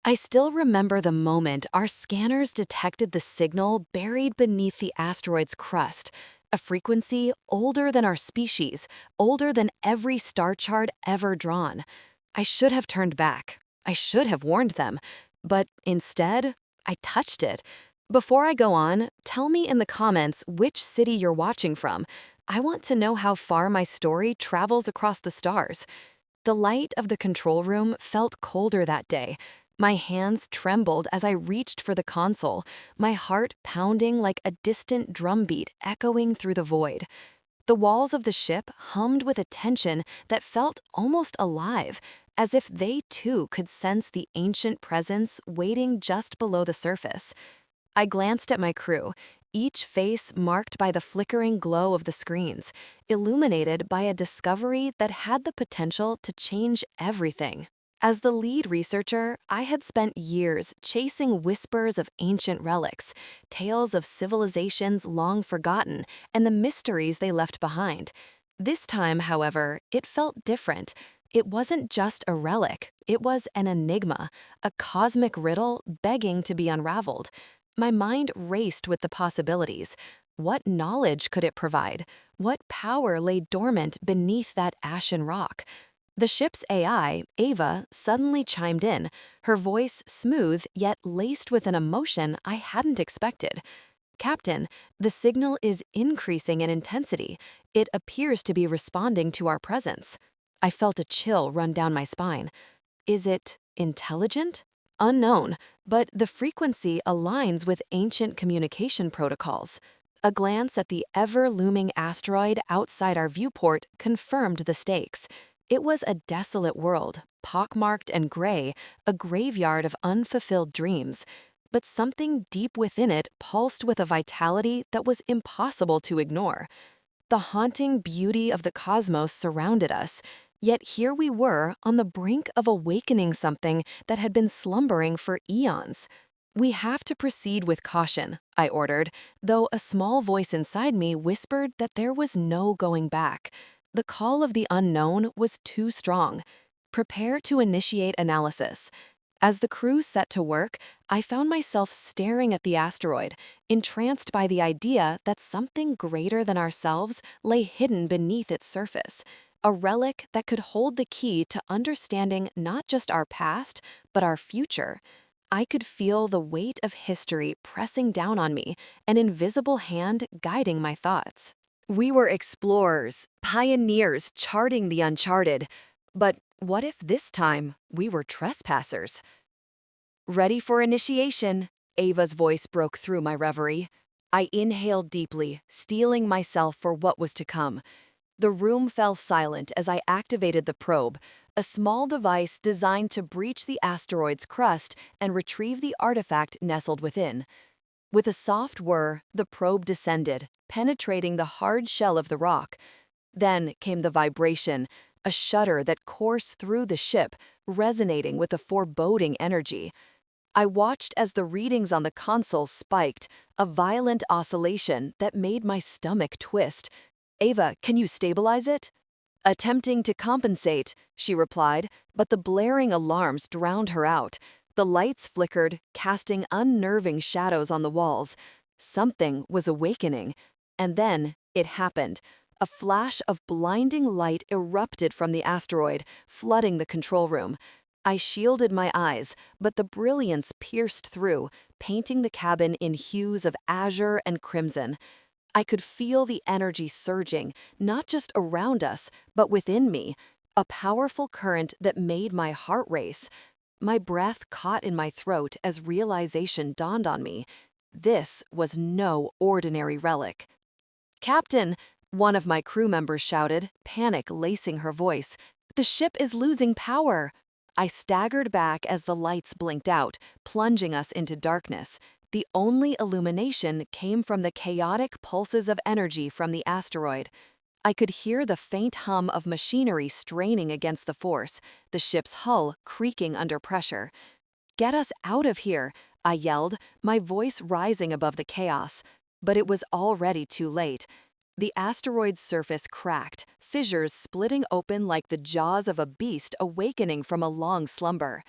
I still remember the moment our scanners detected the signal buried beneath the asteroid's crust, a frequency older than our species, older than every star chart ever drawn. I should have turned back. I should have warned them. But instead, I touched it. Before I go on, tell me in the comments which city you're watching from. I want to know how far my story travels across the stars. The light of the control room felt colder that day. My hands trembled as I reached for the console, my heart pounding like a distant drumbeat echoing through the void. The walls of the ship hummed with a tension that felt almost alive, as if they too could sense the ancient presence waiting just below the surface. I glanced at my crew, each face marked by the flickering glow of the screens, illuminated by a discovery that had the potential to change everything. As the lead researcher, I had spent years chasing whispers of ancient relics, tales of civilizations long forgotten, and the mysteries they left behind. This time, however, it felt different. It wasn't just a relic, it was an enigma, a cosmic riddle begging to be unraveled. My mind raced with the possibilities. What knowledge could it provide? What power lay dormant beneath that ashen rock? The ship's AI, Ava, suddenly chimed in, her voice smooth yet laced with an emotion I hadn't expected. Captain, the signal is increasing in intensity. It appears to be responding to our presence. I felt a chill run down my spine. Is it intelligent? Unknown, but the frequency aligns with ancient communication protocols. A glance at the ever-looming asteroid outside our viewport confirmed the stakes. It was a desolate world, pockmarked and gray, a graveyard of unfulfilled dreams. But something deep within it pulsed with a vitality that was impossible to ignore. The haunting beauty of the cosmos surrounded us, yet here we were on the brink of awakening something that had been slumbering for eons. We have to proceed with caution, I ordered, though a small voice inside me whispered that there was no going back. The call of the unknown was too strong. Prepare to initiate analysis. As the crew set to work, I found myself staring at the asteroid, entranced by the idea that something greater than ourselves lay hidden beneath its surface, a relic that could hold the key to understanding not just our past, but our future. I could feel the weight of history pressing down on me, an invisible hand guiding my thoughts. We were explorers, pioneers charting the uncharted. But what if this time we were trespassers? Ready for initiation, Ava's voice broke through my reverie. I inhaled deeply, steeling myself for what was to come. The room fell silent as I activated the probe, a small device designed to breach the asteroid's crust and retrieve the artifact nestled within. With a soft whir, the probe descended, penetrating the hard shell of the rock. Then came the vibration, a shudder that coursed through the ship, resonating with a foreboding energy. I watched as the readings on the console spiked, a violent oscillation that made my stomach twist. Ava, can you stabilize it? Attempting to compensate, she replied, but the blaring alarms drowned her out. The lights flickered, casting unnerving shadows on the walls. Something was awakening. And then it happened. A flash of blinding light erupted from the asteroid, flooding the control room. I shielded my eyes, but the brilliance pierced through, painting the cabin in hues of azure and crimson. I could feel the energy surging, not just around us, but within me, a powerful current that made my heart race. My breath caught in my throat as realization dawned on me. This was no ordinary relic. Captain, one of my crew members shouted, panic lacing her voice. The ship is losing power. I staggered back as the lights blinked out, plunging us into darkness. The only illumination came from the chaotic pulses of energy from the asteroid. I could hear the faint hum of machinery straining against the force, the ship's hull creaking under pressure. Get us out of here, I yelled, my voice rising above the chaos. But it was already too late. The asteroid's surface cracked, fissures splitting open like the jaws of a beast awakening from a long slumber.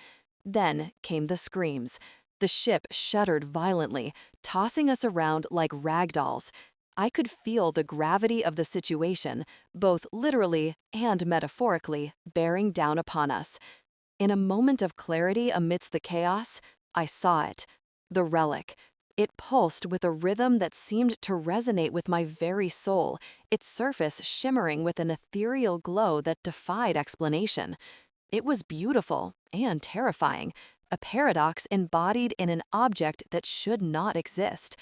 Then came the screams. The ship shuddered violently, tossing us around like rag dolls. I could feel the gravity of the situation, both literally and metaphorically, bearing down upon us. In a moment of clarity amidst the chaos, I saw it. The relic. It pulsed with a rhythm that seemed to resonate with my very soul, its surface shimmering with an ethereal glow that defied explanation. It was beautiful and terrifying, a paradox embodied in an object that should not exist.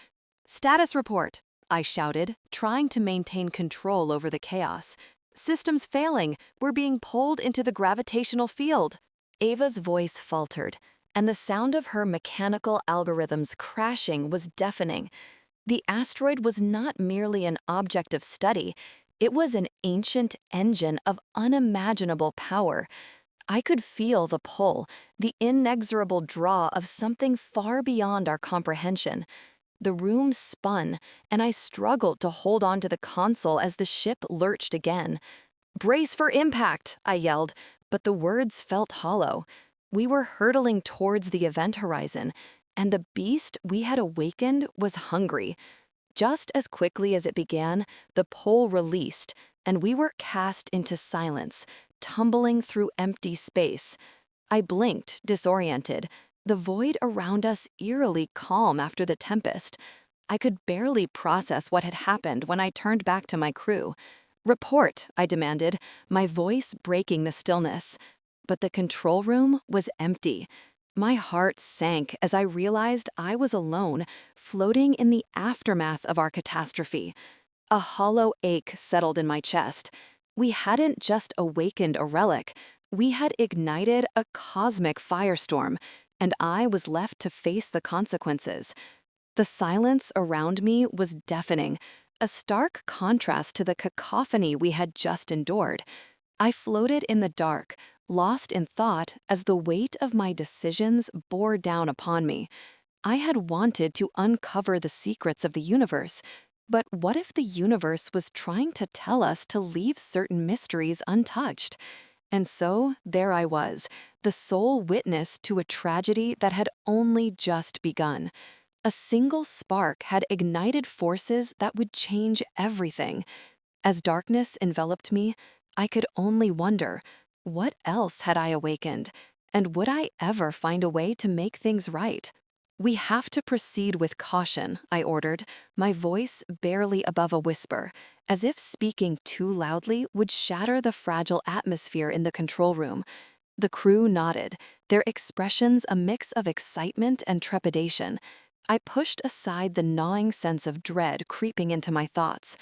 "Status report," I shouted, trying to maintain control over the chaos. "Systems failing. We're being pulled into the gravitational field." Ava's voice faltered, and the sound of her mechanical algorithms crashing was deafening. The asteroid was not merely an object of study, it was an ancient engine of unimaginable power. I could feel the pull, the inexorable draw of something far beyond our comprehension. The room spun, and I struggled to hold on to the console as the ship lurched again. "Brace for impact," I yelled, but the words felt hollow. We were hurtling towards the event horizon, and the beast we had awakened was hungry. Just as quickly as it began, the pole released, and we were cast into silence, tumbling through empty space. I blinked, disoriented, the void around us eerily calm after the tempest. I could barely process what had happened when I turned back to my crew. "Report," I demanded, my voice breaking the stillness. But the control room was empty. My heart sank as I realized I was alone, floating in the aftermath of our catastrophe. A hollow ache settled in my chest. We hadn't just awakened a relic, we had ignited a cosmic firestorm, and I was left to face the consequences. The silence around me was deafening, a stark contrast to the cacophony we had just endured. I floated in the dark, lost in thought as the weight of my decisions bore down upon me. I had wanted to uncover the secrets of the universe, but what if the universe was trying to tell us to leave certain mysteries untouched? And so there I was, the sole witness to a tragedy that had only just begun. A single spark had ignited forces that would change everything. As darkness enveloped me, I could only wonder, what else had I awakened? And would I ever find a way to make things right? "We have to proceed with caution," I ordered, my voice barely above a whisper, as if speaking too loudly would shatter the fragile atmosphere in the control room. The crew nodded, their expressions a mix of excitement and trepidation. I pushed aside the gnawing sense of dread creeping into my thoughts.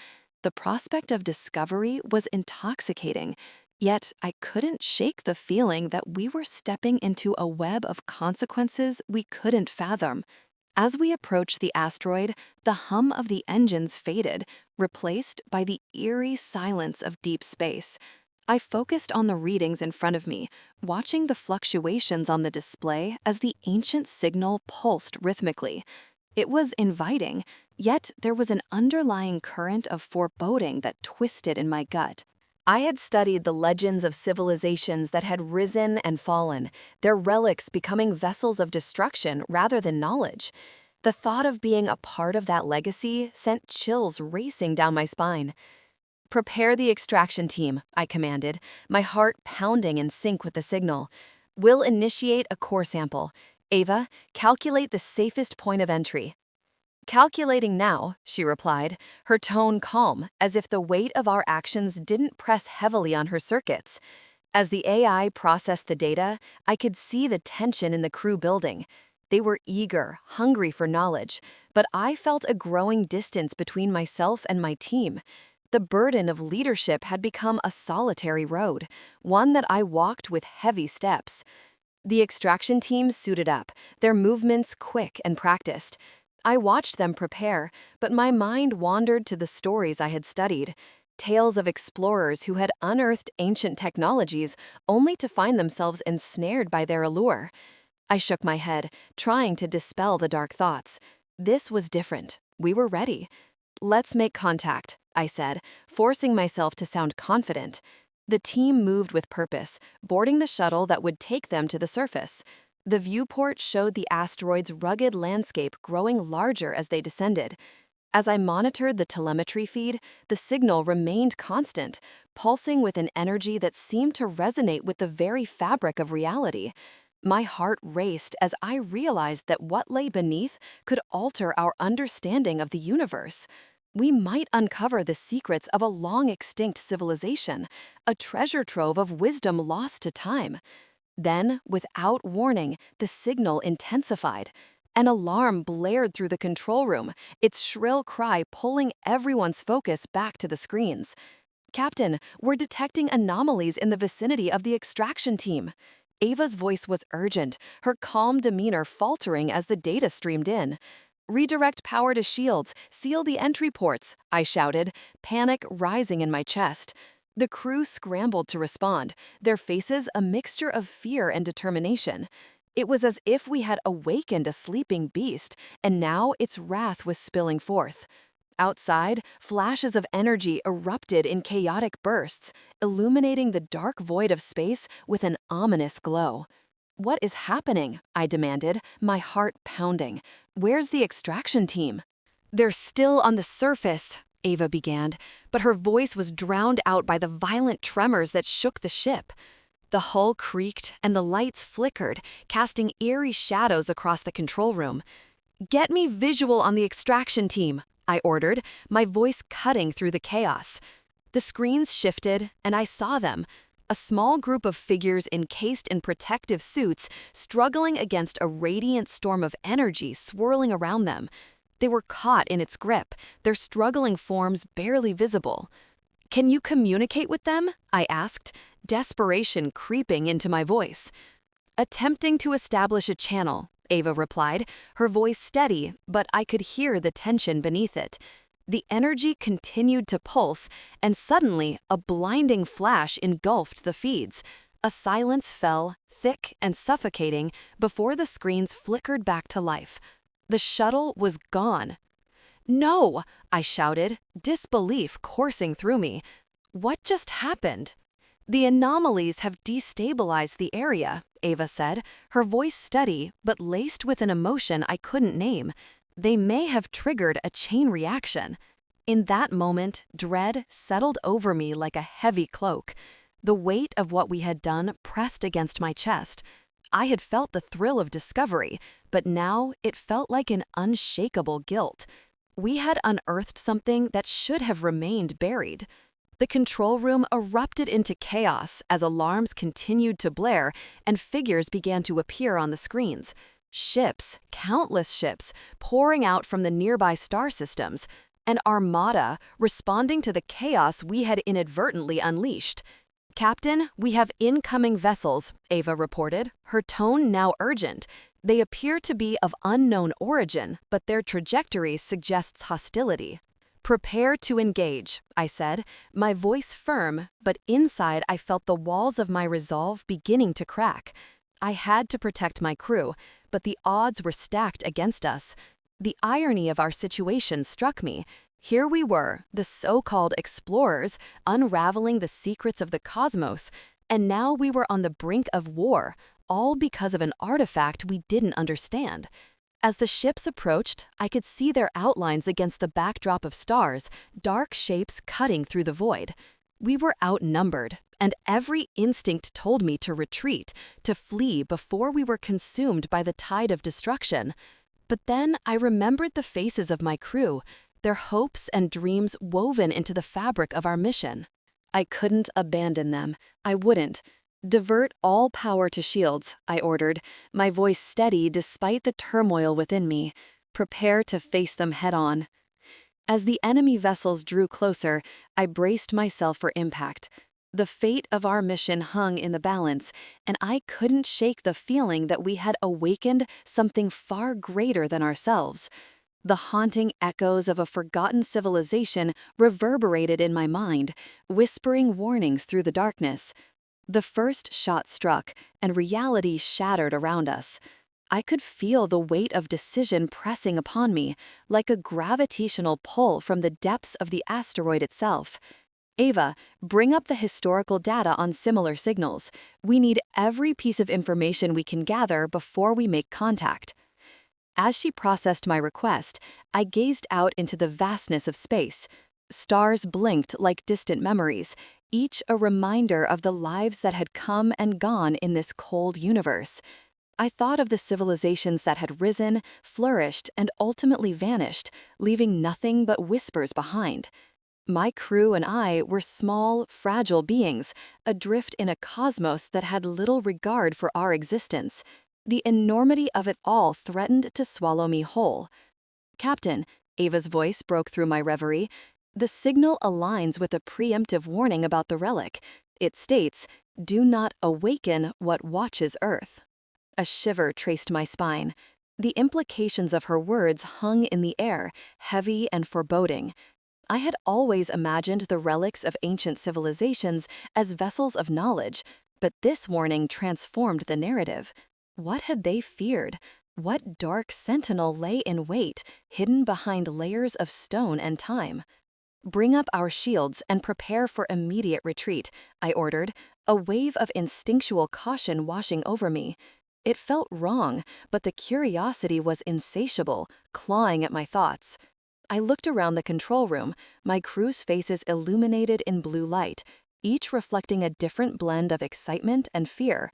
The prospect of discovery was intoxicating, yet I couldn't shake the feeling that we were stepping into a web of consequences we couldn't fathom. As we approached the asteroid, the hum of the engines faded, replaced by the eerie silence of deep space. I focused on the readings in front of me, watching the fluctuations on the display as the ancient signal pulsed rhythmically. It was inviting, yet there was an underlying current of foreboding that twisted in my gut. I had studied the legends of civilizations that had risen and fallen, their relics becoming vessels of destruction rather than knowledge. The thought of being a part of that legacy sent chills racing down my spine. "Prepare the extraction team," I commanded, my heart pounding in sync with the signal. "We'll initiate a core sample. Ava, calculate the safest point of entry." "Calculating now," she replied, her tone calm, as if the weight of our actions didn't press heavily on her circuits. As the AI processed the data, I could see the tension in the crew building. They were eager, hungry for knowledge, but I felt a growing distance between myself and my team. The burden of leadership had become a solitary road, one that I walked with heavy steps. The extraction team suited up, their movements quick and practiced. I watched them prepare, but my mind wandered to the stories I had studied, tales of explorers who had unearthed ancient technologies only to find themselves ensnared by their allure. I shook my head, trying to dispel the dark thoughts. This was different. We were ready. "Let's make contact," I said, forcing myself to sound confident. The team moved with purpose, boarding the shuttle that would take them to the surface. The viewport showed the asteroid's rugged landscape growing larger as they descended. As I monitored the telemetry feed, the signal remained constant, pulsing with an energy that seemed to resonate with the very fabric of reality. My heart raced as I realized that what lay beneath could alter our understanding of the universe. We might uncover the secrets of a long-extinct civilization, a treasure trove of wisdom lost to time. Then, without warning, the signal intensified. An alarm blared through the control room, its shrill cry pulling everyone's focus back to the screens. "Captain, we're detecting anomalies in the vicinity of the extraction team." Ava's voice was urgent, her calm demeanor faltering as the data streamed in. "Redirect power to shields, seal the entry ports," I shouted, panic rising in my chest. The crew scrambled to respond, their faces a mixture of fear and determination. It was as if we had awakened a sleeping beast, and now its wrath was spilling forth. Outside, flashes of energy erupted in chaotic bursts, illuminating the dark void of space with an ominous glow. "What is happening?" I demanded, my heart pounding. "Where's the extraction team?" "They're still on the surface," Ava began, but her voice was drowned out by the violent tremors that shook the ship. The hull creaked and the lights flickered, casting eerie shadows across the control room. "Get me visual on the extraction team," I ordered, my voice cutting through the chaos. The screens shifted, and I saw them. A small group of figures encased in protective suits, struggling against a radiant storm of energy swirling around them. They were caught in its grip, their struggling forms barely visible. "Can you communicate with them?" I asked, desperation creeping into my voice. "Attempting to establish a channel," Ava replied, her voice steady, but I could hear the tension beneath it. The energy continued to pulse, and suddenly a blinding flash engulfed the feeds. A silence fell, thick and suffocating, before the screens flickered back to life. The shuttle was gone. "No!" I shouted, disbelief coursing through me. "What just happened?" "The anomalies have destabilized the area," Ava said, her voice steady but laced with an emotion I couldn't name. "They may have triggered a chain reaction." In that moment, dread settled over me like a heavy cloak. The weight of what we had done pressed against my chest. I had felt the thrill of discovery, but now it felt like an unshakable guilt. We had unearthed something that should have remained buried. The control room erupted into chaos as alarms continued to blare and figures began to appear on the screens. Ships, countless ships, pouring out from the nearby star systems. An armada responding to the chaos we had inadvertently unleashed. "Captain, we have incoming vessels," Ava reported, her tone now urgent. "They appear to be of unknown origin, but their trajectory suggests hostility." "Prepare to engage," I said, my voice firm, but inside I felt the walls of my resolve beginning to crack. I had to protect my crew, but the odds were stacked against us. The irony of our situation struck me. Here we were, the so-called explorers, unraveling the secrets of the cosmos, and now we were on the brink of war, all because of an artifact we didn't understand. As the ships approached, I could see their outlines against the backdrop of stars, dark shapes cutting through the void. We were outnumbered, and every instinct told me to retreat, to flee before we were consumed by the tide of destruction. But then I remembered the faces of my crew, their hopes and dreams woven into the fabric of our mission. I couldn't abandon them. I wouldn't. "Divert all power to shields," I ordered, my voice steady despite the turmoil within me. "Prepare to face them head-on." As the enemy vessels drew closer, I braced myself for impact. The fate of our mission hung in the balance, and I couldn't shake the feeling that we had awakened something far greater than ourselves. The haunting echoes of a forgotten civilization reverberated in my mind, whispering warnings through the darkness. The first shot struck, and reality shattered around us. I could feel the weight of decision pressing upon me, like a gravitational pull from the depths of the asteroid itself. Ava, bring up the historical data on similar signals. We need every piece of information we can gather before we make contact. As she processed my request, I gazed out into the vastness of space. Stars blinked like distant memories, each a reminder of the lives that had come and gone in this cold universe. I thought of the civilizations that had risen, flourished, and ultimately vanished, leaving nothing but whispers behind. My crew and I were small, fragile beings, adrift in a cosmos that had little regard for our existence. The enormity of it all threatened to swallow me whole. "Captain," Ava's voice broke through my reverie, "the signal aligns with a preemptive warning about the relic. It states, 'Do not awaken what watches Earth.'" A shiver traced my spine. The implications of her words hung in the air, heavy and foreboding. I had always imagined the relics of ancient civilizations as vessels of knowledge, but this warning transformed the narrative. What had they feared? What dark sentinel lay in wait, hidden behind layers of stone and time? "Bring up our shields and prepare for immediate retreat," I ordered, a wave of instinctual caution washing over me. It felt wrong, but the curiosity was insatiable, clawing at my thoughts. I looked around the control room, my crew's faces illuminated in blue light, each reflecting a different blend of excitement and fear.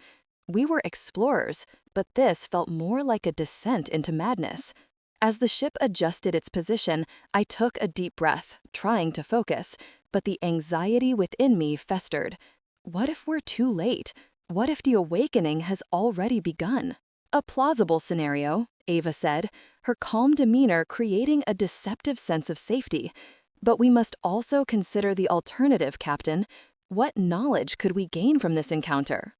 We were explorers, but this felt more like a descent into madness. As the ship adjusted its position, I took a deep breath, trying to focus, but the anxiety within me festered. What if we're too late? What if the awakening has already begun? "A plausible scenario," Ava said, her calm demeanor creating a deceptive sense of safety. "But we must also consider the alternative, Captain. What knowledge could we gain from this encounter?"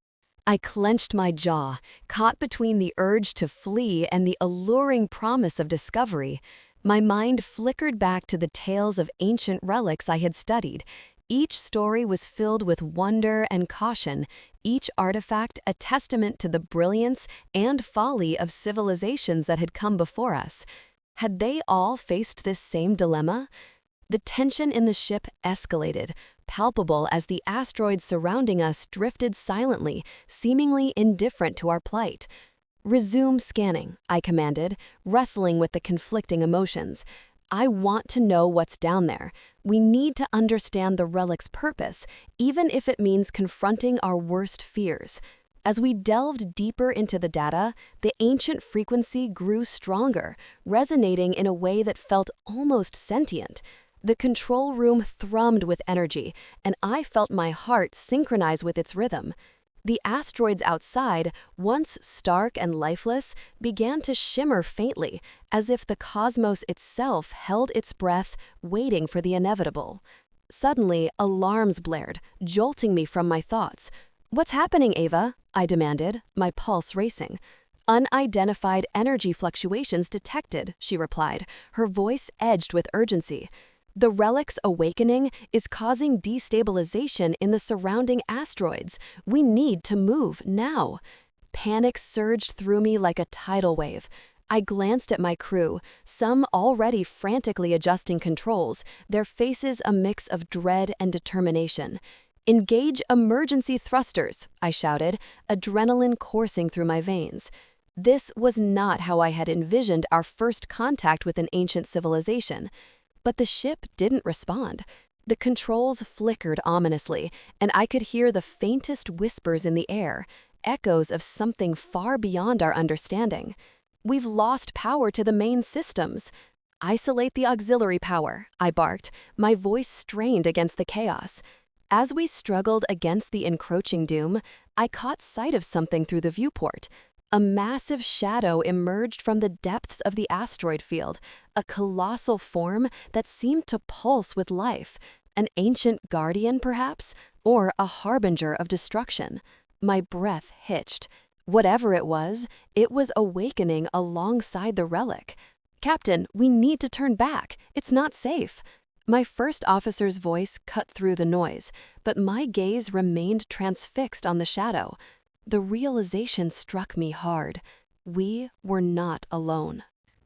I clenched my jaw, caught between the urge to flee and the alluring promise of discovery. My mind flickered back to the tales of ancient relics I had studied. Each story was filled with wonder and caution, each artifact a testament to the brilliance and folly of civilizations that had come before us. Had they all faced this same dilemma? The tension in the ship escalated, palpable as the asteroids surrounding us drifted silently, seemingly indifferent to our plight. "Resume scanning," I commanded, wrestling with the conflicting emotions. "I want to know what's down there. We need to understand the relic's purpose, even if it means confronting our worst fears." As we delved deeper into the data, the ancient frequency grew stronger, resonating in a way that felt almost sentient. The control room thrummed with energy, and I felt my heart synchronize with its rhythm. The asteroids outside, once stark and lifeless, began to shimmer faintly, as if the cosmos itself held its breath, waiting for the inevitable. Suddenly, alarms blared, jolting me from my thoughts. "What's happening, Ava?" I demanded, my pulse racing. "Unidentified energy fluctuations detected," she replied, her voice edged with urgency. "The relic's awakening is causing destabilization in the surrounding asteroids. We need to move now." Panic surged through me like a tidal wave. I glanced at my crew, some already frantically adjusting controls, their faces a mix of dread and determination. "Engage emergency thrusters," I shouted, adrenaline coursing through my veins. This was not how I had envisioned our first contact with an ancient civilization. But the ship didn't respond. The controls flickered ominously, and I could hear the faintest whispers in the air, echoes of something far beyond our understanding. "We've lost power to the main systems." "Isolate the auxiliary power," I barked, my voice strained against the chaos. As we struggled against the encroaching doom, I caught sight of something through the viewport. A massive shadow emerged from the depths of the asteroid field, a colossal form that seemed to pulse with life. An ancient guardian, perhaps, or a harbinger of destruction. My breath hitched. Whatever it was awakening alongside the relic. "Captain, we need to turn back. It's not safe." My first officer's voice cut through the noise, but my gaze remained transfixed on the shadow. The realization struck me hard. We were not alone.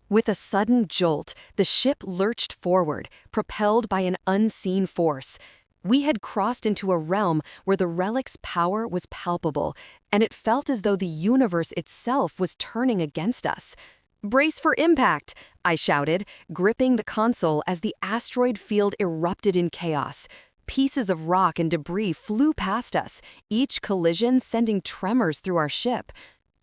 With a sudden jolt, the ship lurched forward, propelled by an unseen force. We had crossed into a realm where the relic's power was palpable, and it felt as though the universe itself was turning against us. "Brace for impact!" I shouted, gripping the console as the asteroid field erupted in chaos. Pieces of rock and debris flew past us, each collision sending tremors through our ship.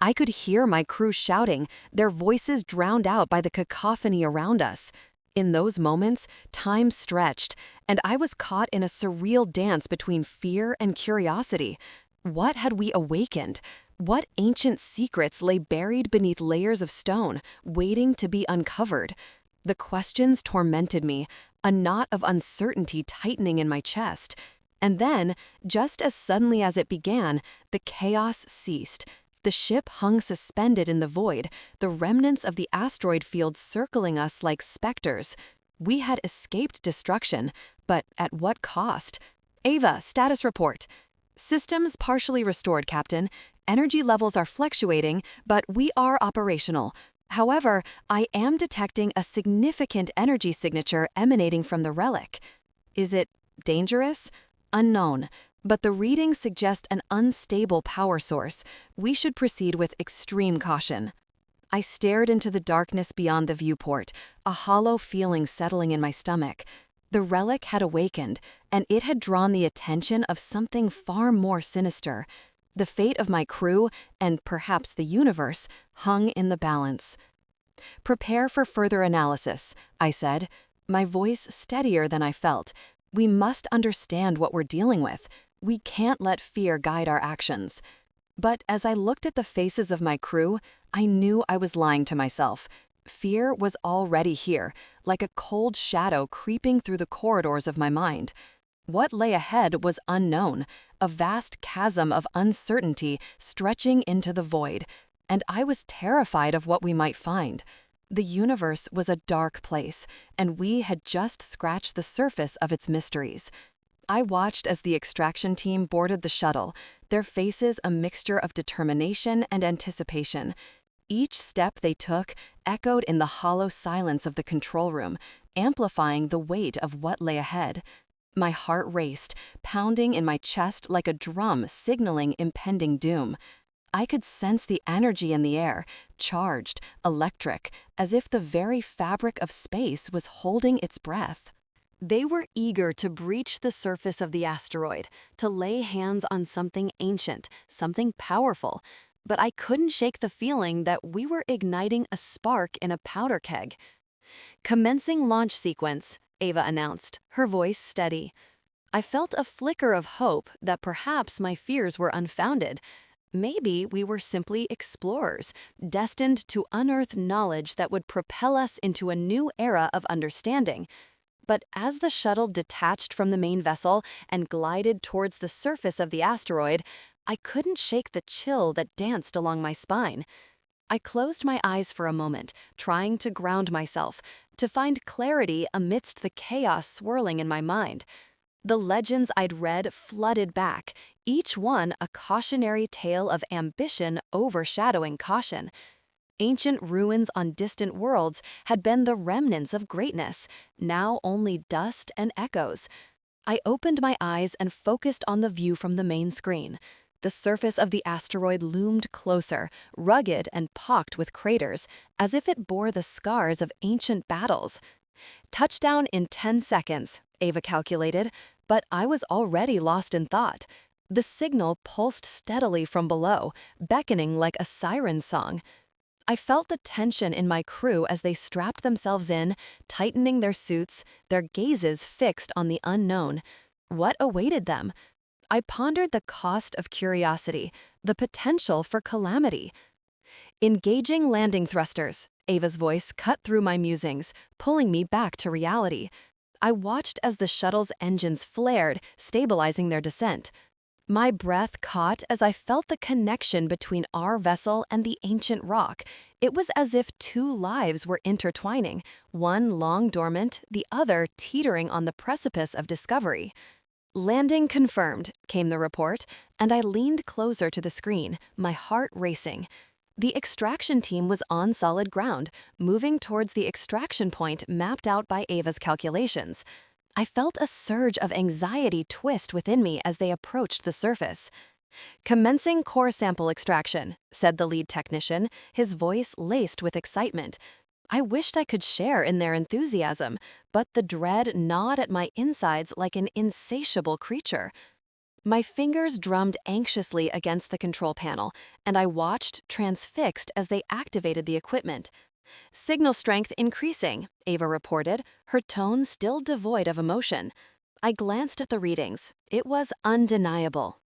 I could hear my crew shouting, their voices drowned out by the cacophony around us. In those moments, time stretched, and I was caught in a surreal dance between fear and curiosity. What had we awakened? What ancient secrets lay buried beneath layers of stone, waiting to be uncovered? The questions tormented me, a knot of uncertainty tightening in my chest. And then, just as suddenly as it began, the chaos ceased. The ship hung suspended in the void, the remnants of the asteroid field circling us like specters. We had escaped destruction, but at what cost? "Ava, status report." "Systems partially restored, Captain. Energy levels are fluctuating, but we are operational. However, I am detecting a significant energy signature emanating from the relic." "Is it dangerous?" "Unknown. But the readings suggest an unstable power source. We should proceed with extreme caution." I stared into the darkness beyond the viewport, a hollow feeling settling in my stomach. The relic had awakened, and it had drawn the attention of something far more sinister. The fate of my crew, and perhaps the universe, hung in the balance. "Prepare for further analysis," I said, my voice steadier than I felt. "We must understand what we're dealing with. We can't let fear guide our actions." But as I looked at the faces of my crew, I knew I was lying to myself. Fear was already here, like a cold shadow creeping through the corridors of my mind. What lay ahead was unknown, a vast chasm of uncertainty stretching into the void, and I was terrified of what we might find. The universe was a dark place, and we had just scratched the surface of its mysteries. I watched as the extraction team boarded the shuttle, their faces a mixture of determination and anticipation. Each step they took echoed in the hollow silence of the control room, amplifying the weight of what lay ahead. My heart raced, pounding in my chest like a drum signaling impending doom. I could sense the energy in the air, charged, electric, as if the very fabric of space was holding its breath. They were eager to breach the surface of the asteroid, to lay hands on something ancient, something powerful. But I couldn't shake the feeling that we were igniting a spark in a powder keg. "Commencing launch sequence," Ava announced, her voice steady. I felt a flicker of hope that perhaps my fears were unfounded. Maybe we were simply explorers, destined to unearth knowledge that would propel us into a new era of understanding. But as the shuttle detached from the main vessel and glided towards the surface of the asteroid, I couldn't shake the chill that danced along my spine. I closed my eyes for a moment, trying to ground myself, to find clarity amidst the chaos swirling in my mind. The legends I'd read flooded back, each one a cautionary tale of ambition overshadowing caution. Ancient ruins on distant worlds had been the remnants of greatness, now only dust and echoes. I opened my eyes and focused on the view from the main screen. The surface of the asteroid loomed closer, rugged and pocked with craters, as if it bore the scars of ancient battles. "Touchdown in 10 seconds, Ava calculated, but I was already lost in thought. The signal pulsed steadily from below, beckoning like a siren song. I felt the tension in my crew as they strapped themselves in, tightening their suits, their gazes fixed on the unknown. What awaited them? I pondered the cost of curiosity, the potential for calamity. "Engaging landing thrusters," Ava's voice cut through my musings, pulling me back to reality. I watched as the shuttle's engines flared, stabilizing their descent. My breath caught as I felt the connection between our vessel and the ancient rock. It was as if two lives were intertwining, one long dormant, the other teetering on the precipice of discovery. "Landing confirmed," came the report, and I leaned closer to the screen, my heart racing. The extraction team was on solid ground, moving towards the extraction point mapped out by Ava's calculations. I felt a surge of anxiety twist within me as they approached the surface. "Commencing core sample extraction," said the lead technician, his voice laced with excitement. I wished I could share in their enthusiasm, but the dread gnawed at my insides like an insatiable creature. My fingers drummed anxiously against the control panel, and I watched, transfixed, as they activated the equipment. "Signal strength increasing," Ava reported, her tone still devoid of emotion. I glanced at the readings. It was undeniable.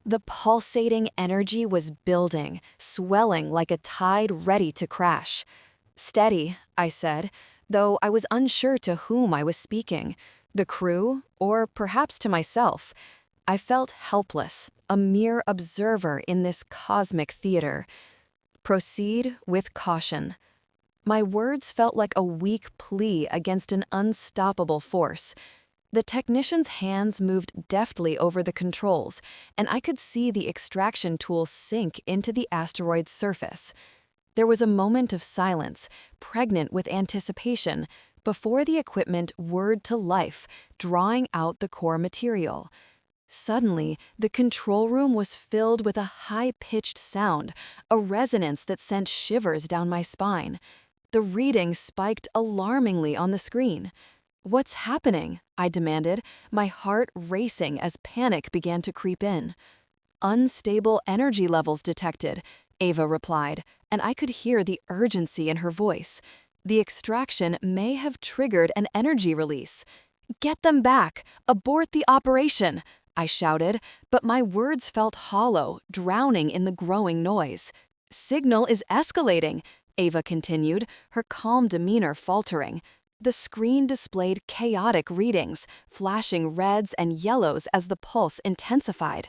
The pulsating energy was building, swelling like a tide ready to crash. "Steady," I said, though I was unsure to whom I was speaking. The crew, or perhaps to myself. I felt helpless, a mere observer in this cosmic theater. "Proceed with caution." My words felt like a weak plea against an unstoppable force. The technician's hands moved deftly over the controls, and I could see the extraction tool sink into the asteroid's surface. There was a moment of silence, pregnant with anticipation, before the equipment whirred to life, drawing out the core material. Suddenly, the control room was filled with a high-pitched sound, a resonance that sent shivers down my spine. The reading spiked alarmingly on the screen. "What's happening?" I demanded, my heart racing as panic began to creep in. "Unstable energy levels detected," Ava replied, and I could hear the urgency in her voice. "The extraction may have triggered an energy release." "Get them back! Abort the operation!" I shouted, but my words felt hollow, drowning in the growing noise. "Signal is escalating," Ava continued, her calm demeanor faltering. The screen displayed chaotic readings, flashing reds and yellows as the pulse intensified.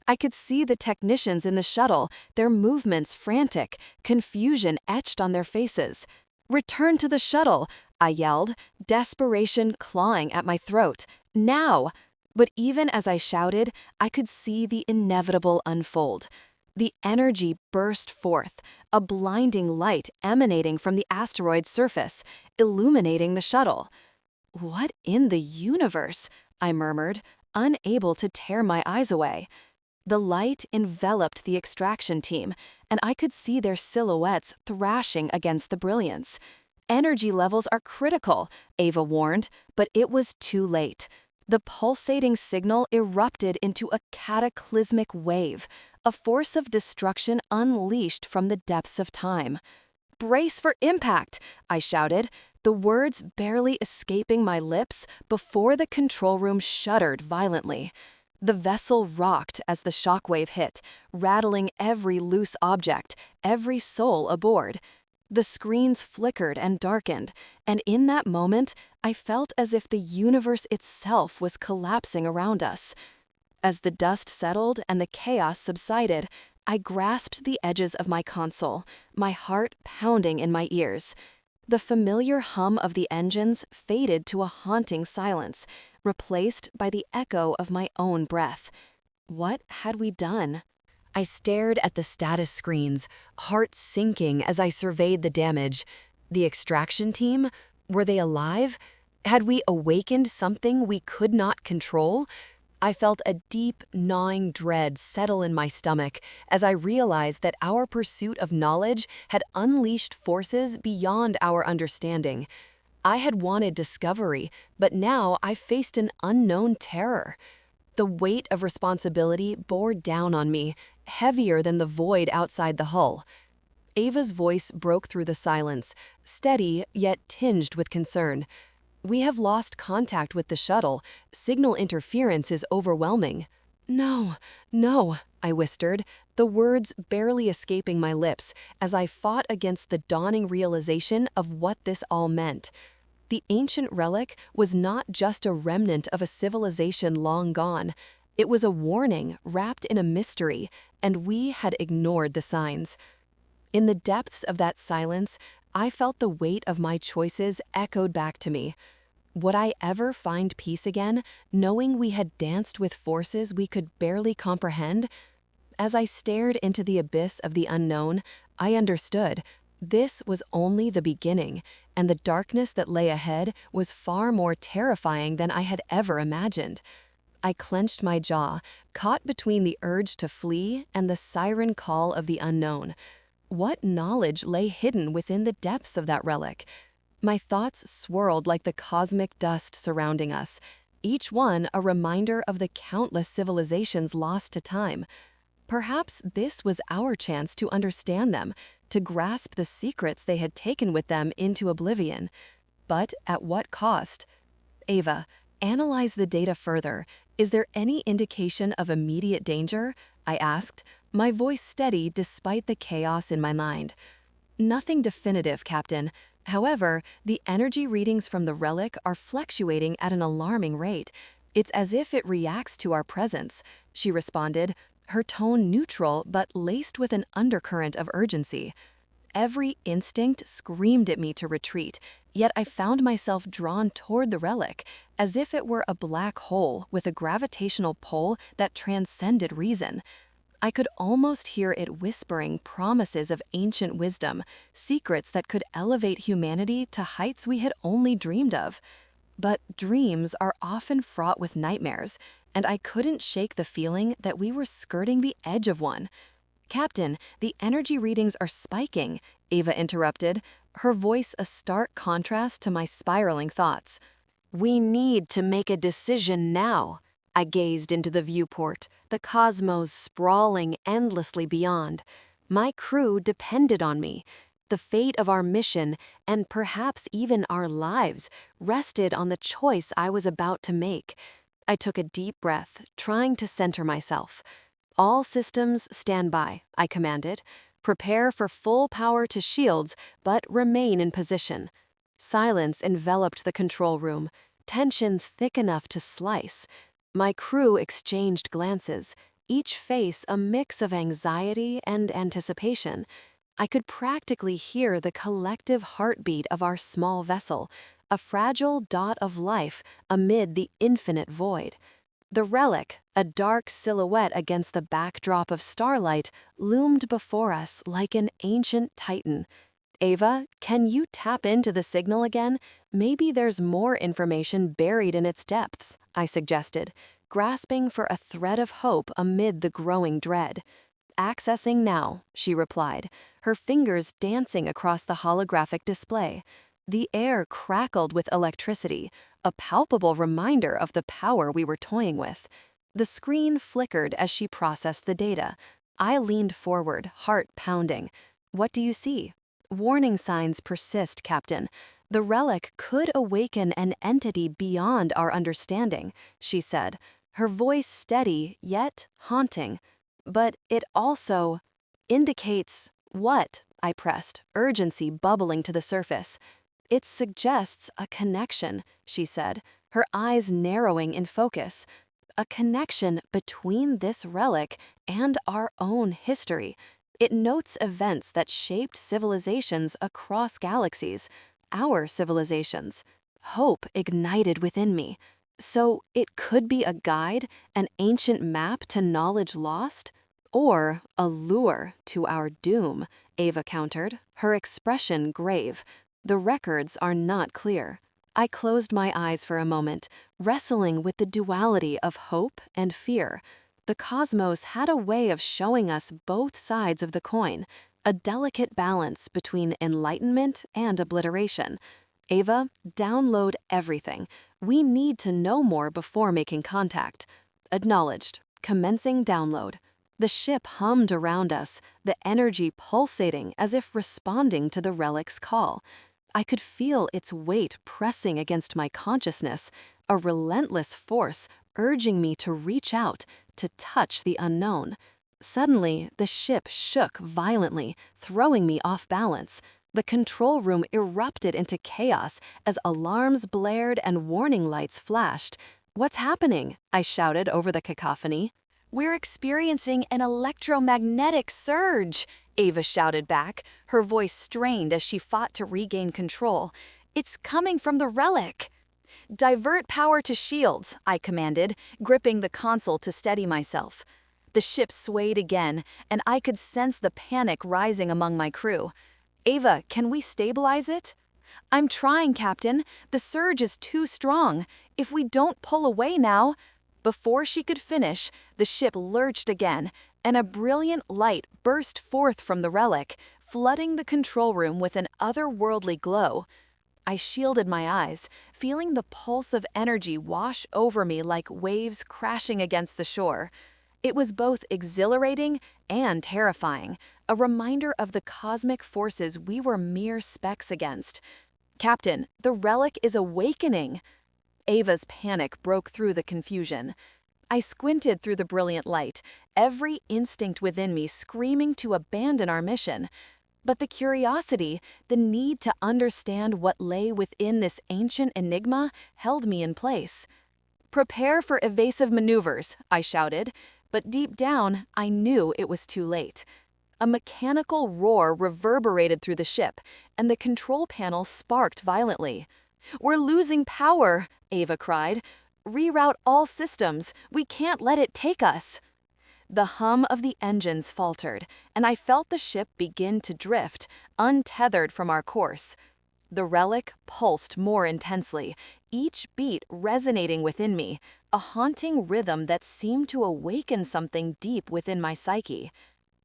I could see the technicians in the shuttle, their movements frantic, confusion etched on their faces. "Return to the shuttle," I yelled, desperation clawing at my throat. "Now!" But even as I shouted, I could see the inevitable unfold. The energy burst forth, a blinding light emanating from the asteroid's surface, illuminating the shuttle. "What in the universe?" I murmured, unable to tear my eyes away. The light enveloped the extraction team, and I could see their silhouettes thrashing against the brilliance. "Energy levels are critical," Ava warned, but it was too late. The pulsating signal erupted into a cataclysmic wave, a force of destruction unleashed from the depths of time. "Brace for impact!" I shouted, the words barely escaping my lips before the control room shuddered violently. The vessel rocked as the shockwave hit, rattling every loose object, every soul aboard. The screens flickered and darkened, and in that moment, I felt as if the universe itself was collapsing around us. As the dust settled and the chaos subsided, I grasped the edges of my console, my heart pounding in my ears. The familiar hum of the engines faded to a haunting silence, replaced by the echo of my own breath. What had we done? I stared at the status screens, heart sinking as I surveyed the damage. The extraction team? Were they alive? Had we awakened something we could not control? I felt a deep, gnawing dread settle in my stomach as I realized that our pursuit of knowledge had unleashed forces beyond our understanding. I had wanted discovery, but now I faced an unknown terror. The weight of responsibility bore down on me, heavier than the void outside the hull. Ava's voice broke through the silence, steady yet tinged with concern. "We have lost contact with the shuttle. Signal interference is overwhelming." "No, no," I whispered, the words barely escaping my lips as I fought against the dawning realization of what this all meant. The ancient relic was not just a remnant of a civilization long gone. It was a warning wrapped in a mystery, and we had ignored the signs. In the depths of that silence, I felt the weight of my choices echoed back to me. Would I ever find peace again, knowing we had danced with forces we could barely comprehend? As I stared into the abyss of the unknown, I understood. This was only the beginning, and the darkness that lay ahead was far more terrifying than I had ever imagined. I clenched my jaw, caught between the urge to flee and the siren call of the unknown. What knowledge lay hidden within the depths of that relic? My thoughts swirled like the cosmic dust surrounding us, each one a reminder of the countless civilizations lost to time. Perhaps this was our chance to understand them, to grasp the secrets they had taken with them into oblivion. But at what cost? Ava, analyze the data further. Is there any indication of immediate danger? I asked, my voice steady despite the chaos in my mind. Nothing definitive, Captain. However, the energy readings from the relic are fluctuating at an alarming rate. It's as if it reacts to our presence, she responded, her tone neutral but laced with an undercurrent of urgency. Every instinct screamed at me to retreat, yet I found myself drawn toward the relic, as if it were a black hole with a gravitational pull that transcended reason. I could almost hear it whispering promises of ancient wisdom, secrets that could elevate humanity to heights we had only dreamed of. But dreams are often fraught with nightmares, and I couldn't shake the feeling that we were skirting the edge of one. Captain, the energy readings are spiking, Ava interrupted, her voice a stark contrast to my spiraling thoughts. We need to make a decision now. I gazed into the viewport, the cosmos sprawling endlessly beyond. My crew depended on me. The fate of our mission, and perhaps even our lives, rested on the choice I was about to make. I took a deep breath, trying to center myself. All systems stand by, I commanded. Prepare for full power to shields, but remain in position. Silence enveloped the control room, tensions thick enough to slice. My crew exchanged glances, each face a mix of anxiety and anticipation. I could practically hear the collective heartbeat of our small vessel, a fragile dot of life amid the infinite void. The relic, a dark silhouette against the backdrop of starlight, loomed before us like an ancient titan. Ava, can you tap into the signal again? Maybe there's more information buried in its depths, I suggested, grasping for a thread of hope amid the growing dread. Accessing now, she replied, her fingers dancing across the holographic display. The air crackled with electricity, a palpable reminder of the power we were toying with. The screen flickered as she processed the data. I leaned forward, heart pounding. What do you see? Warning signs persist, Captain. The relic could awaken an entity beyond our understanding, she said, her voice steady yet haunting. But it also indicates what? I pressed, urgency bubbling to the surface. It suggests a connection, she said, her eyes narrowing in focus. A connection between this relic and our own history. It notes events that shaped civilizations across galaxies, our civilizations. Hope ignited within me. So it could be a guide, an ancient map to knowledge lost? Or a lure to our doom, Ava countered, her expression grave. The records are not clear. I closed my eyes for a moment, wrestling with the duality of hope and fear. The cosmos had a way of showing us both sides of the coin, a delicate balance between enlightenment and obliteration. Ava, download everything. We need to know more before making contact. Acknowledged. Commencing download. The ship hummed around us, the energy pulsating as if responding to the relic's call. I could feel its weight pressing against my consciousness, a relentless force urging me to reach out, to touch the unknown. Suddenly, the ship shook violently, throwing me off balance. The control room erupted into chaos as alarms blared and warning lights flashed. "What's happening?" I shouted over the cacophony. "We're experiencing an electromagnetic surge," Ava shouted back, her voice strained as she fought to regain control. "It's coming from the relic." "Divert power to shields," I commanded, gripping the console to steady myself. The ship swayed again, and I could sense the panic rising among my crew. Ava, can we stabilize it? I'm trying, Captain. The surge is too strong. If we don't pull away now. Before she could finish, the ship lurched again, and a brilliant light burst forth from the relic, flooding the control room with an otherworldly glow. I shielded my eyes, feeling the pulse of energy wash over me like waves crashing against the shore. It was both exhilarating and terrifying, a reminder of the cosmic forces we were mere specks against. Captain, the relic is awakening! Ava's panic broke through the confusion. I squinted through the brilliant light, every instinct within me screaming to abandon our mission. But the curiosity, the need to understand what lay within this ancient enigma, held me in place. "Prepare for evasive maneuvers," I shouted, but deep down, I knew it was too late. A mechanical roar reverberated through the ship, and the control panel sparked violently. "We're losing power," Ava cried. "Reroute all systems. We can't let it take us." The hum of the engines faltered, and I felt the ship begin to drift, untethered from our course. The relic pulsed more intensely, each beat resonating within me, a haunting rhythm that seemed to awaken something deep within my psyche.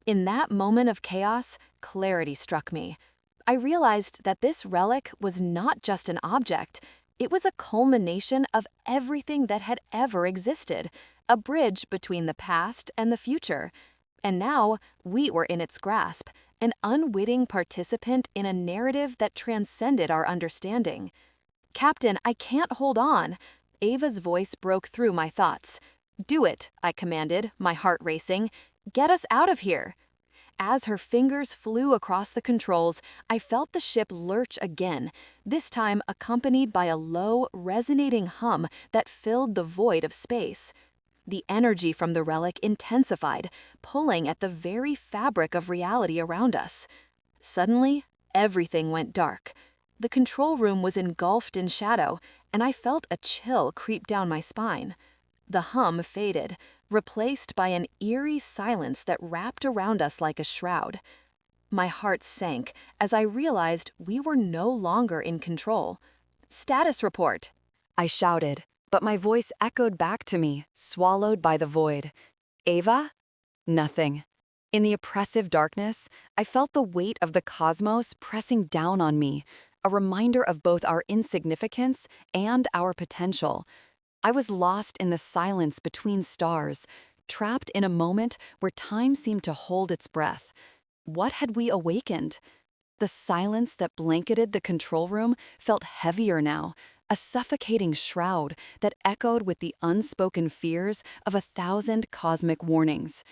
In that moment of chaos, clarity struck me. I realized that this relic was not just an object, it was a culmination of everything that had ever existed, a bridge between the past and the future. And now, we were in its grasp, an unwitting participant in a narrative that transcended our understanding. "Captain, I can't hold on." Ava's voice broke through my thoughts. "Do it," I commanded, my heart racing. "Get us out of here." As her fingers flew across the controls, I felt the ship lurch again, this time accompanied by a low, resonating hum that filled the void of space. The energy from the relic intensified, pulling at the very fabric of reality around us. Suddenly, everything went dark. The control room was engulfed in shadow, and I felt a chill creep down my spine. The hum faded, replaced by an eerie silence that wrapped around us like a shroud. My heart sank as I realized we were no longer in control. "Status report," I shouted, but my voice echoed back to me, swallowed by the void. "Ava?" Nothing. In the oppressive darkness, I felt the weight of the cosmos pressing down on me, a reminder of both our insignificance and our potential. I was lost in the silence between stars, trapped in a moment where time seemed to hold its breath. What had we awakened? The silence that blanketed the control room felt heavier now, a suffocating shroud that echoed with the unspoken fears of 1,000 cosmic warnings.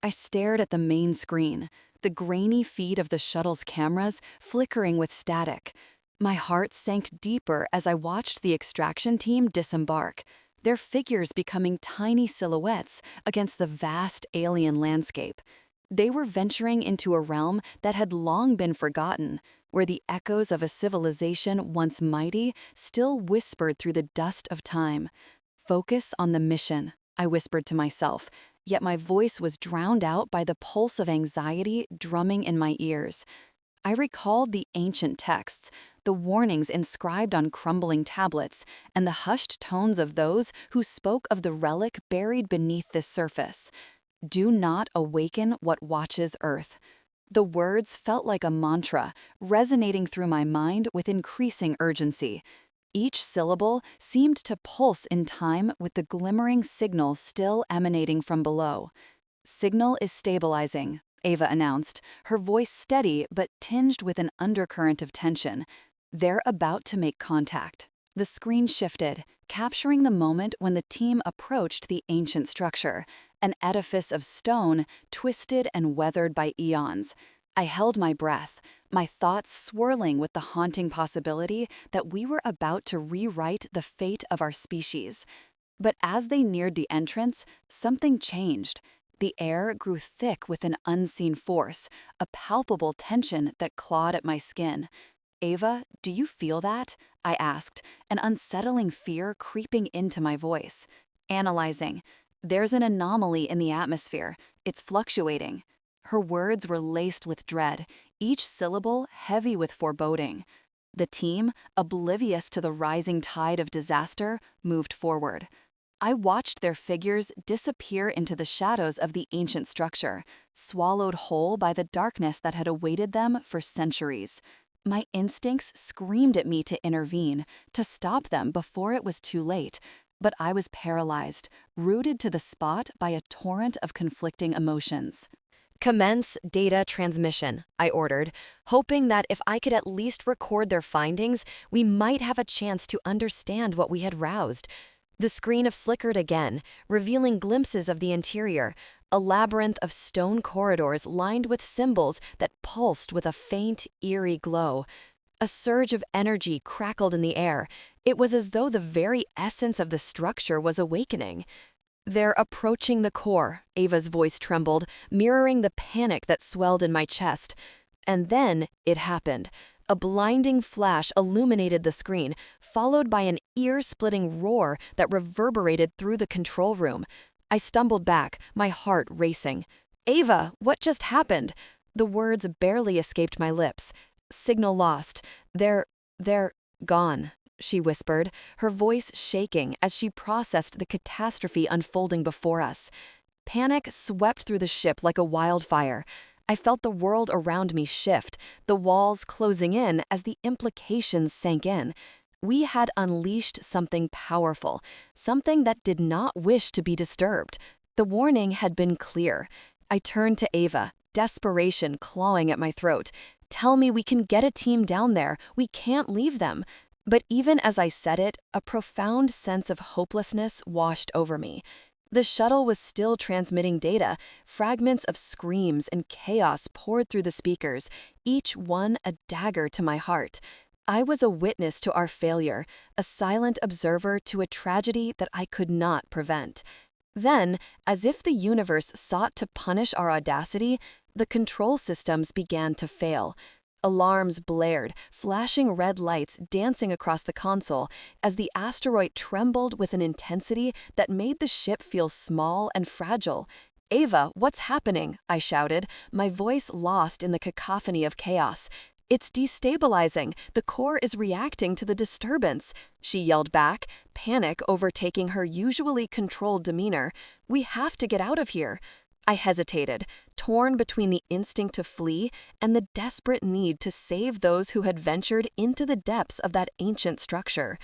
I stared at the main screen, the grainy feed of the shuttle's cameras flickering with static. My heart sank deeper as I watched the extraction team disembark, their figures becoming tiny silhouettes against the vast alien landscape. They were venturing into a realm that had long been forgotten, where the echoes of a civilization once mighty still whispered through the dust of time. "Focus on the mission," I whispered to myself, yet my voice was drowned out by the pulse of anxiety drumming in my ears. I recalled the ancient texts, the warnings inscribed on crumbling tablets, and the hushed tones of those who spoke of the relic buried beneath this surface. "Do not awaken what watches Earth." The words felt like a mantra, resonating through my mind with increasing urgency. Each syllable seemed to pulse in time with the glimmering signal still emanating from below. "Signal is stabilizing," Ava announced, her voice steady but tinged with an undercurrent of tension. "They're about to make contact." The screen shifted, capturing the moment when the team approached the ancient structure, an edifice of stone twisted and weathered by eons. I held my breath, my thoughts swirling with the haunting possibility that we were about to rewrite the fate of our species. But as they neared the entrance, something changed. The air grew thick with an unseen force, a palpable tension that clawed at my skin. "Ava, do you feel that?" I asked, an unsettling fear creeping into my voice. Analyzing. "There's an anomaly in the atmosphere. It's fluctuating." Her words were laced with dread, each syllable heavy with foreboding. The team, oblivious to the rising tide of disaster, moved forward. I watched their figures disappear into the shadows of the ancient structure, swallowed whole by the darkness that had awaited them for centuries. My instincts screamed at me to intervene, to stop them before it was too late, but I was paralyzed, rooted to the spot by a torrent of conflicting emotions. "Commence data transmission," I ordered, hoping that if I could at least record their findings, we might have a chance to understand what we had roused. The screen flickered again, revealing glimpses of the interior, a labyrinth of stone corridors lined with symbols that pulsed with a faint, eerie glow. A surge of energy crackled in the air. It was as though the very essence of the structure was awakening. "They're approaching the core," Ava's voice trembled, mirroring the panic that swelled in my chest. And then it happened. A blinding flash illuminated the screen, followed by an ear-splitting roar that reverberated through the control room. I stumbled back, my heart racing. "Ava, what just happened?" The words barely escaped my lips. "Signal lost. They're gone," she whispered, her voice shaking as she processed the catastrophe unfolding before us. Panic swept through the ship like a wildfire. I felt the world around me shift, the walls closing in as the implications sank in. We had unleashed something powerful, something that did not wish to be disturbed. The warning had been clear. I turned to Ava, desperation clawing at my throat. "Tell me we can get a team down there. We can't leave them." But even as I said it, a profound sense of hopelessness washed over me. The shuttle was still transmitting data. Fragments of screams and chaos poured through the speakers, each one a dagger to my heart. I was a witness to our failure, a silent observer to a tragedy that I could not prevent. Then, as if the universe sought to punish our audacity, the control systems began to fail. Alarms blared, flashing red lights dancing across the console as the asteroid trembled with an intensity that made the ship feel small and fragile. "Ava, what's happening?" I shouted, my voice lost in the cacophony of chaos. "It's destabilizing. The core is reacting to the disturbance," she yelled back, panic overtaking her usually controlled demeanor. "We have to get out of here." I hesitated, torn between the instinct to flee and the desperate need to save those who had ventured into the depths of that ancient structure.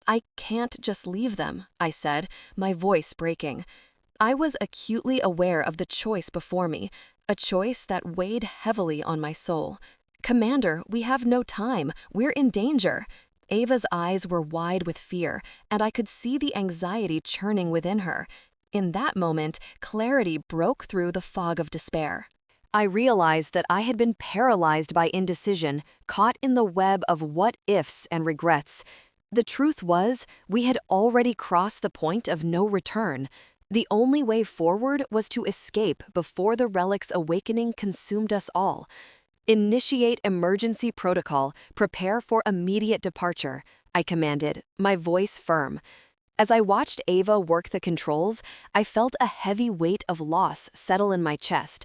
"I can't just leave them," I said, my voice breaking. I was acutely aware of the choice before me, a choice that weighed heavily on my soul. "Commander, we have no time. We're in danger." Ava's eyes were wide with fear, and I could see the anxiety churning within her. In that moment, clarity broke through the fog of despair. I realized that I had been paralyzed by indecision, caught in the web of what-ifs and regrets. The truth was, we had already crossed the point of no return. The only way forward was to escape before the relic's awakening consumed us all. "Initiate emergency protocol. Prepare for immediate departure," I commanded, my voice firm. As I watched Ava work the controls, I felt a heavy weight of loss settle in my chest.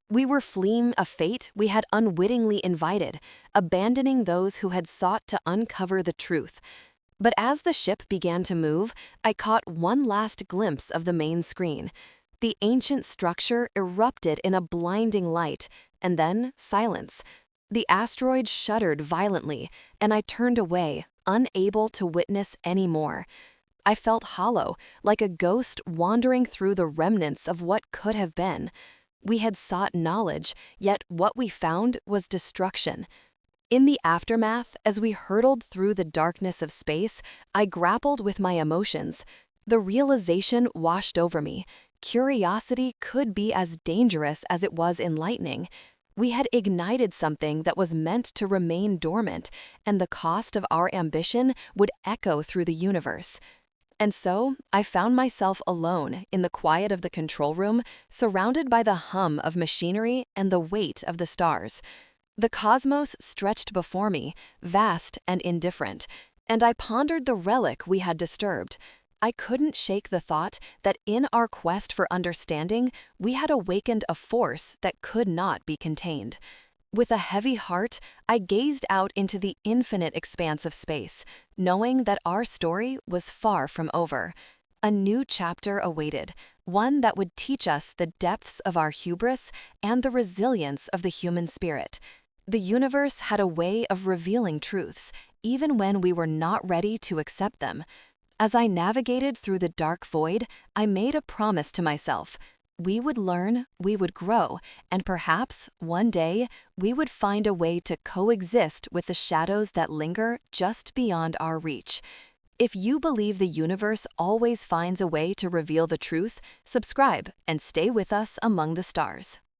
We were fleeing a fate we had unwittingly invited, abandoning those who had sought to uncover the truth. But as the ship began to move, I caught one last glimpse of the main screen. The ancient structure erupted in a blinding light, and then silence. The asteroid shuddered violently, and I turned away, unable to witness any more. I felt hollow, like a ghost wandering through the remnants of what could have been. We had sought knowledge, yet what we found was destruction. In the aftermath, as we hurtled through the darkness of space, I grappled with my emotions. The realization washed over me. Curiosity could be as dangerous as it was enlightening. We had ignited something that was meant to remain dormant, and the cost of our ambition would echo through the universe. And so, I found myself alone in the quiet of the control room, surrounded by the hum of machinery and the weight of the stars. The cosmos stretched before me, vast and indifferent, and I pondered the relic we had disturbed. I couldn't shake the thought that in our quest for understanding, we had awakened a force that could not be contained. With a heavy heart, I gazed out into the infinite expanse of space, knowing that our story was far from over. A new chapter awaited, one that would teach us the depths of our hubris and the resilience of the human spirit. The universe had a way of revealing truths, even when we were not ready to accept them. As I navigated through the dark void, I made a promise to myself. We would learn, we would grow, and perhaps, one day, we would find a way to coexist with the shadows that linger just beyond our reach. If you believe the universe always finds a way to reveal the truth, subscribe and stay with us among the stars.